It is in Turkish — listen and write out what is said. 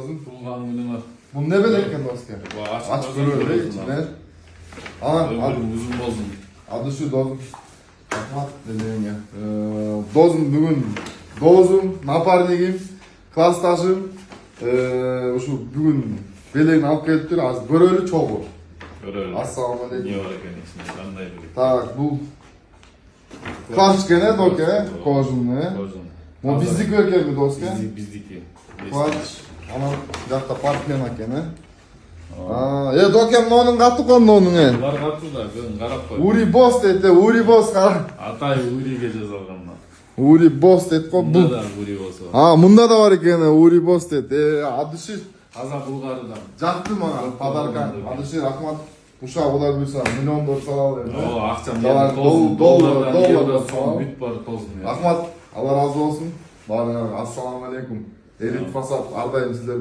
dozum. Tuğgan gününe. Bu ne belirken dostum? Aç böyle içine. Ana, Uzun bozun. adı şu dozum. Kapat dediğim ya. Dozum bugün. Dozum, naparnigim, klastaşım. Şu bugün belirgin alıp gelip dur. Az börölü çok olur. Göröyle. Assalamu alaikum. Niye var eken içinde? Kanday bilik. Tak, bu. Kaç gene doke, kožun ne? Kožun. Mo bizlik öker mi doske? Bizdiki. Kaç, ana jakta partiyana kene. Dokem onun katı konu onun en. Var katı da kızın karap koy. Uri boss dedi, Uri boss kara. Atay Uri gecez alganlar. Uri boss dedi ko Bunda bu. da Uri olsa. Ha, bunda da var gene Uri boss dedi. Adı şu. Haza Bulgar'dan. Jaktım ona, padarkan. Adı şu Rahmat. Uşağı olar bilsa, milyon dolar alıyor. O akşam Dolar, yedim tozun. dolar, Dolardan dolar, son dolar. büt var tozun ya. Rahmat, Allah razı olsun. Bana assalamu alaikum. Elit fasat, ardayım sizler.